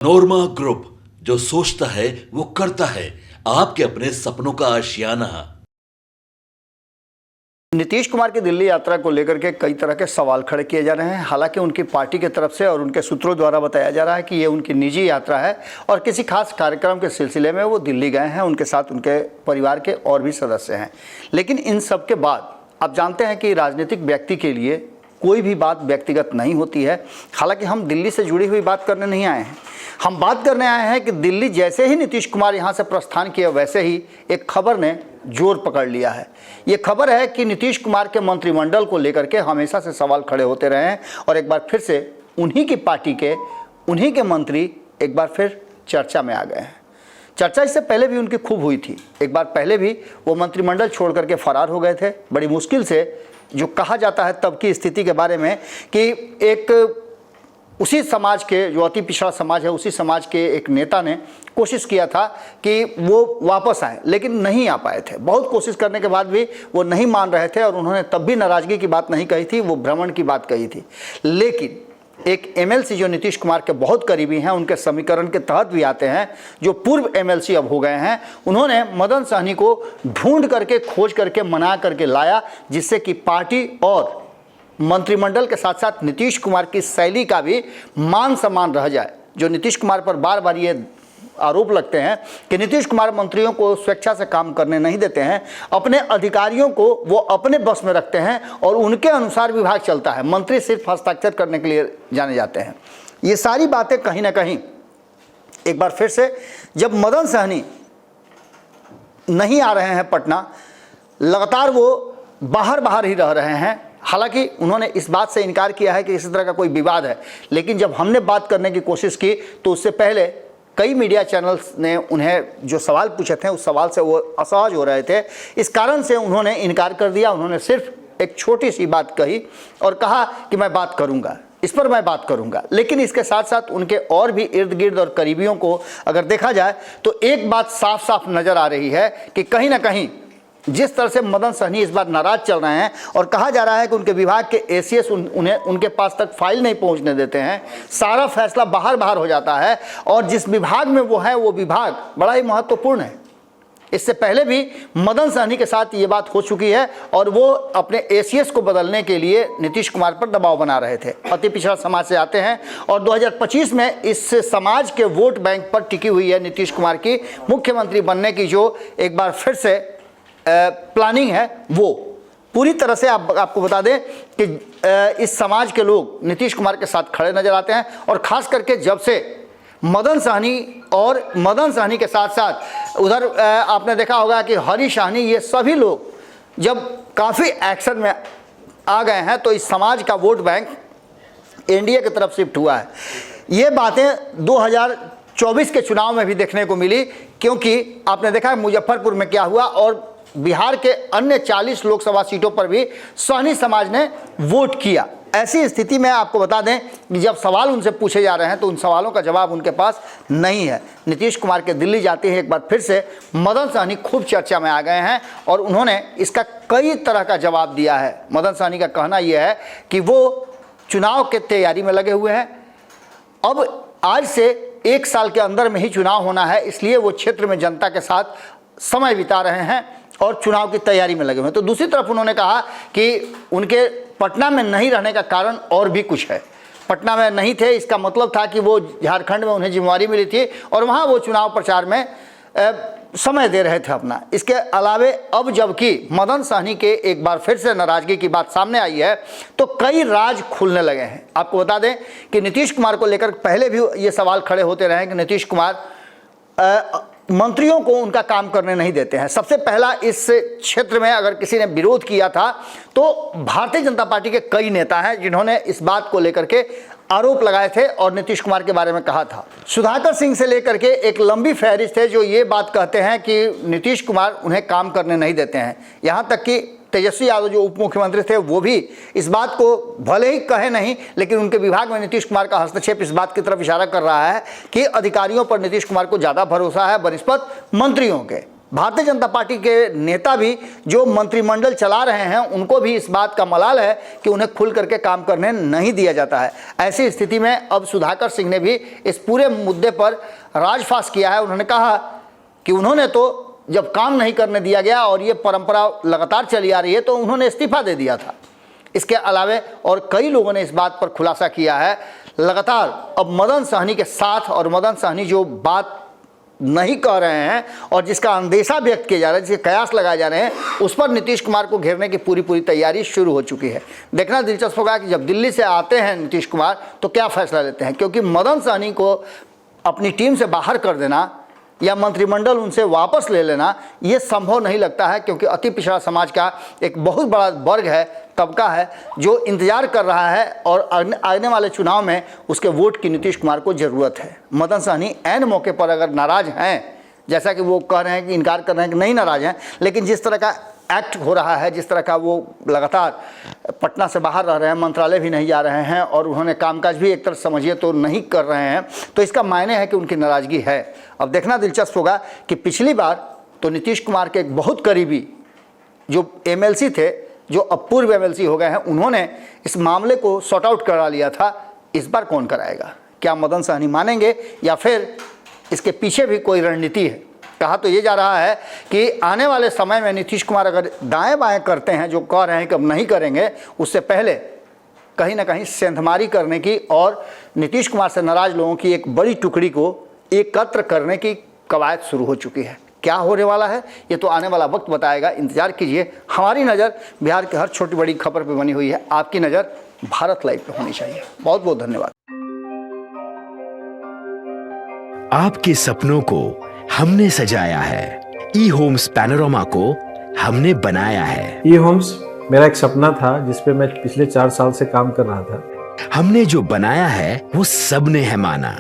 नोरमा group, जो सोचता है वो करता है। आपके अपने सपनों का आशियाना। नीतीश कुमार की दिल्ली यात्रा को लेकर के कई तरह के सवाल खड़े किए जा रहे हैं। हालांकि उनकी पार्टी की तरफ से और उनके सूत्रों द्वारा बताया जा रहा है कि ये उनकी निजी यात्रा है और किसी खास कार्यक्रम के सिलसिले में वो दिल्ली गए हैं। उनके साथ उनके परिवार के और भी सदस्य हैं। लेकिन इन सब के बाद आप जानते हैं कि राजनीतिक व्यक्ति के लिए कोई भी बात व्यक्तिगत नहीं होती है। हालांकि हम दिल्ली से जुड़ी हुई बात करने नहीं आए हैं। हम बात करने आए हैं कि दिल्ली जैसे ही नीतीश कुमार यहाँ से प्रस्थान किया, वैसे ही एक खबर ने जोर पकड़ लिया है। ये खबर है कि नीतीश कुमार के मंत्रिमंडल को लेकर के हमेशा से सवाल खड़े होते रहे हैं और एक बार फिर से उन्हीं की पार्टी के उन्हीं के मंत्री एक बार फिर चर्चा में आ गए हैं। चर्चा इससे पहले भी उनकी खूब हुई थी। एक बार पहले भी वो मंत्रिमंडल छोड़ करके फरार हो गए थे। बड़ी मुश्किल से, जो कहा जाता है तब की स्थिति के बारे में, कि एक उसी समाज के, जो अति पिछड़ा समाज है, उसी समाज के एक नेता ने कोशिश किया था कि वो वापस आए, लेकिन नहीं आ पाए थे। बहुत कोशिश करने के बाद भी वो नहीं मान रहे थे और उन्होंने तब भी नाराज़गी की बात नहीं कही थी, वो भ्रमण की बात कही थी। लेकिन एक एमएलसी जो नीतीश कुमार के बहुत करीबी हैं, उनके समीकरण के तहत भी आते हैं, जो पूर्व एमएलसी अब हो गए हैं, उन्होंने मदन सहनी को ढूंढ करके, खोज करके, मना करके लाया, जिससे कि पार्टी और मंत्रिमंडल के साथ साथ नीतीश कुमार की शैली का भी मान सम्मान रह जाए। जो नीतीश कुमार पर बार बार ये आरोप लगते हैं कि नीतीश कुमार मंत्रियों को स्वेच्छा से काम करने नहीं देते हैं, अपने अधिकारियों को वो अपने बस में रखते हैं और उनके अनुसार विभाग चलता है। मंत्री सिर्फ हस्ताक्षर करने के लिए जाने जाते हैं। ये सारी बातें कहीं ना कहीं एक बार फिर से, जब मदन सहनी नहीं आ रहे हैं पटना, लगातार वो बाहर ही रह रहे हैं। हालांकि उन्होंने इस बात से इनकार किया है कि इस तरह का कोई विवाद है, लेकिन जब हमने बात करने की कोशिश की तो उससे पहले कई मीडिया चैनल्स ने उन्हें जो सवाल पूछे थे, उस सवाल से वो असहज हो रहे थे। इस कारण से उन्होंने इनकार कर दिया। उन्होंने सिर्फ एक छोटी सी बात कही और कहा कि मैं बात करूंगा, इस पर मैं बात करूंगा। लेकिन इसके साथ साथ उनके और भी इर्द गिर्द और करीबियों को अगर देखा जाए तो एक बात साफ साफ नजर आ रही है कि कहीं ना कहीं जिस तरह से मदन सहनी इस बार नाराज चल रहे हैं और कहा जा रहा है कि उनके विभाग के एसीएस उन्हें उनके पास तक फाइल नहीं पहुंचने देते हैं, सारा फैसला बाहर हो जाता है और जिस विभाग में वो है वो विभाग बड़ा ही महत्वपूर्ण है। इससे पहले भी मदन सहनी के साथ ये बात हो चुकी है और वो अपने एसीएस को बदलने के लिए नीतीश कुमार पर दबाव बना रहे थे। अति पिछड़ा समाज से आते हैं और 2025 में इस समाज के वोट बैंक पर टिकी हुई है नीतीश कुमार की मुख्यमंत्री बनने की जो एक बार फिर से प्लानिंग है। वो पूरी तरह से आपको बता दें कि इस समाज के लोग नीतीश कुमार के साथ खड़े नजर आते हैं और खास करके जब से मदन सहनी के साथ साथ उधर आपने देखा होगा कि हरी शाहनी, ये सभी लोग जब काफ़ी एक्शन में आ गए हैं तो इस समाज का वोट बैंक एनडीए की तरफ शिफ्ट हुआ है। ये बातें 2024 के चुनाव में भी देखने को मिली, क्योंकि आपने देखा मुजफ्फरपुर में क्या हुआ और बिहार के अन्य 40 लोकसभा सीटों पर भी सहनी समाज ने वोट किया। ऐसी स्थिति में आपको बता दें कि जब सवाल उनसे पूछे जा रहे हैं तो उन सवालों का जवाब उनके पास नहीं है। नीतीश कुमार के दिल्ली जाते ही एक बार फिर से मदन सहनी खूब चर्चा में आ गए हैं और उन्होंने इसका कई तरह का जवाब दिया है। मदन सहनी का कहना यह है कि वो चुनाव के तैयारी में लगे हुए हैं। अब आज से 1 साल के अंदर में ही चुनाव होना है, इसलिए वो क्षेत्र में जनता के साथ समय बिता रहे हैं और चुनाव की तैयारी में लगे हुए हैं। तो दूसरी तरफ उन्होंने कहा कि उनके पटना में नहीं रहने का कारण और भी कुछ है। पटना में नहीं थे, इसका मतलब था कि वो झारखंड में उन्हें जिम्मेवारी मिली थी और वहाँ वो चुनाव प्रचार में समय दे रहे थे अपना। इसके अलावे अब जबकि मदन सहनी के एक बार फिर से नाराजगी की बात सामने आई है तो कई राज खुलने लगे हैं। आपको बता दें कि नीतीश कुमार को लेकर पहले भी ये सवाल खड़े होते रहे कि नीतीश कुमार मंत्रियों को उनका काम करने नहीं देते हैं। सबसे पहला इस क्षेत्र में अगर किसी ने विरोध किया था तो भारतीय जनता पार्टी के कई नेता हैं जिन्होंने इस बात को लेकर के आरोप लगाए थे और नीतीश कुमार के बारे में कहा था। सुधाकर सिंह से लेकर के एक लंबी फहरिस्त है जो ये बात कहते हैं कि नीतीश कुमार उन्हें काम करने नहीं देते हैं। यहाँ तक कि तेजस्वी यादव जो उप मुख्यमंत्री थे वो भी इस बात को भले ही कहे नहीं, लेकिन उनके विभाग में नीतीश कुमार का हस्तक्षेप इस बात की तरफ इशारा कर रहा है कि अधिकारियों पर नीतीश कुमार को ज़्यादा भरोसा है बनस्पत मंत्रियों के। भारतीय जनता पार्टी के नेता भी जो मंत्रिमंडल चला रहे हैं उनको भी इस बात का मलाल है कि उन्हें खुल करके काम करने नहीं दिया जाता है। ऐसी स्थिति में अब सुधाकर सिंह ने भी इस पूरे मुद्दे पर राजफाश किया है। उन्होंने कहा कि उन्होंने तो जब काम नहीं करने दिया गया और ये परंपरा लगातार चली आ रही है तो उन्होंने इस्तीफा दे दिया था। इसके अलावे और कई लोगों ने इस बात पर खुलासा किया है लगातार अब मदन सहनी के साथ, और मदन सहनी जो बात नहीं कह रहे हैं और जिसका अंदेशा व्यक्त किया जा रहा है, जिसके कयास लगाए जा रहे हैं, उस पर नीतीश कुमार को घेरने की पूरी तैयारी शुरू हो चुकी है। देखना दिलचस्प होगा कि जब दिल्ली से आते हैं नीतीश कुमार तो क्या फैसला लेते हैं, क्योंकि मदन सहनी को अपनी टीम से बाहर कर देना या मंत्रिमंडल उनसे वापस ले लेना ये संभव नहीं लगता है, क्योंकि अति पिछड़ा समाज का एक बहुत बड़ा वर्ग है, तबका है जो इंतजार कर रहा है और आने वाले चुनाव में उसके वोट की नीतीश कुमार को ज़रूरत है। मदन सहनी ऐन मौके पर अगर नाराज़ हैं, जैसा कि वो कह रहे हैं कि इनकार कर रहे हैं कि नहीं नाराज़ हैं, लेकिन जिस तरह का एक्ट हो रहा है, जिस तरह का वो लगातार पटना से बाहर रह रहे हैं, मंत्रालय भी नहीं जा रहे हैं और उन्होंने कामकाज भी एक तरह समझिए तो नहीं कर रहे हैं, तो इसका मायने है कि उनकी नाराज़गी है। अब देखना दिलचस्प होगा कि पिछली बार तो नीतीश कुमार के एक बहुत करीबी जो एमएलसी थे, जो अब पूर्व एमएलसी हो गए हैं, उन्होंने इस मामले को सॉर्ट आउट करा लिया था। इस बार कौन कराएगा? क्या मदन सहनी मानेंगे या फिर इसके पीछे भी कोई रणनीति है? कहा तो ये जा रहा है कि आने वाले समय में नीतीश कुमार अगर दाएं बाएं करते हैं, जो कह रहे हैं कि अब नहीं करेंगे, उससे पहले कहीं ना कहीं सेंधमारी करने की और नीतीश कुमार से नाराज लोगों की एक बड़ी टुकड़ी को एकत्र करने की कवायद शुरू हो चुकी है। क्या होने वाला है ये तो आने वाला वक्त बताएगा, इंतजार कीजिए। हमारी नज़र बिहार की हर छोटी बड़ी खबर पर बनी हुई है, आपकी नज़र भारत लाइव पर होनी चाहिए। बहुत बहुत धन्यवाद। आपके सपनों को हमने सजाया है, ई होम्स पैनोरमा को हमने बनाया है। ई होम्स मेरा एक सपना था जिसपे मैं पिछले 4 साल से काम कर रहा था। हमने जो बनाया है वो सबने है माना।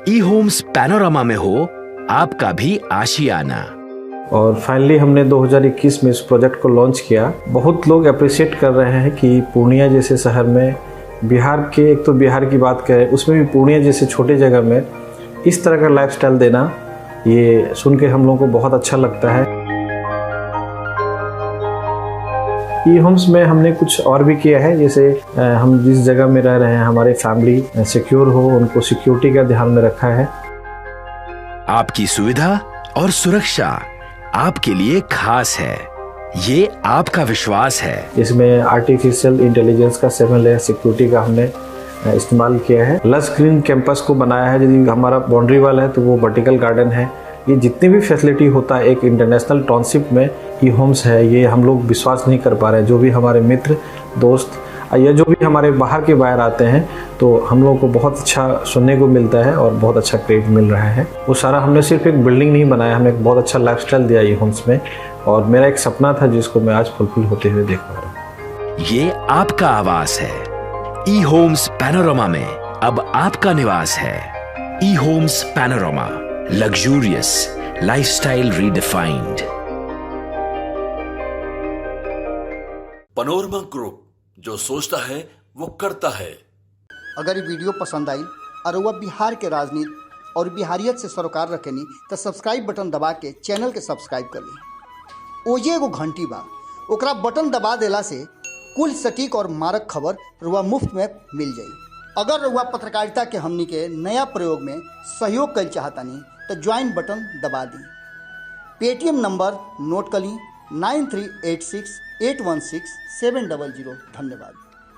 ई होम्स पैनोरमा में हो आपका भी आशियाना। और फाइनली हमने 2021 में इस प्रोजेक्ट को लॉन्च किया। बहुत लोग अप्रिशिएट कर रहे हैं कि पूर्णिया जैसे शहर में, बिहार के, एक तो बिहार की बात करें उसमें भी पूर्णिया जैसे छोटे जगह में इस तरह का लाइफस्टाइल देना, ये सुन के हम लोगों को बहुत अच्छा लगता है। ई होम्स में हमने कुछ और भी किया है, जैसे हम जिस जगह में रह रहे हैं हमारे फैमिली सिक्योर हो, उनको सिक्योरिटी का ध्यान में रखा है। आपकी सुविधा और सुरक्षा आपके लिए खास है, ये आपका विश्वास है। इसमें आर्टिफिशियल इंटेलिजेंस का 7 लेयर सिक्योरिटी का हमने इस्तेमाल किया है। लस ग्रीन कैंपस को बनाया है। यदि हमारा बाउंड्री वाल है तो वो वर्टिकल गार्डन है। ये जितनी भी फैसिलिटी होता है एक इंटरनेशनल टाउनशिप में, ई होम्स है, ये हम लोग विश्वास नहीं कर पा रहे हैं। जो भी हमारे मित्र दोस्त या जो भी हमारे बाहर के बाहर आते हैं तो हम लोगों को बहुत अच्छा सुनने को मिलता है और बहुत अच्छा क्रेडिट मिल रहा है। वो सारा हमने सिर्फ एक बिल्डिंग नहीं बनाया, हमें एक बहुत अच्छा लाइफस्टाइल दिया ई होम्स में, और मेरा एक सपना था जिसको मैं आज फुलफिल होते हुए देख पा रहा हूँ। ये आपका आवास है। ई होम्स पैनोरमा में अब आपका निवास है। E homes panorama, luxurious lifestyle redefined. Panorama group, जो सोचता है वो करता है। अगर ये वीडियो पसंद आई और वह बिहार के राजनीति और बिहारियत से सरोकार रखेनी तो सब्सक्राइब बटन दबा के चैनल के सब्सक्राइब कर ली। ओजे एगो घंटी बा, ओकरा बटन दबा देला से कुल सटीक और मारक खबर रुआ मुफ्त में मिल जाई। अगर रुआ पत्रकारिता के हमनी के नया प्रयोग में सहयोग कर चाहतानी तो ज्वाइन बटन दबा दी। पेटीएम नंबर नोट कर ली 9386 816 700। धन्यवाद।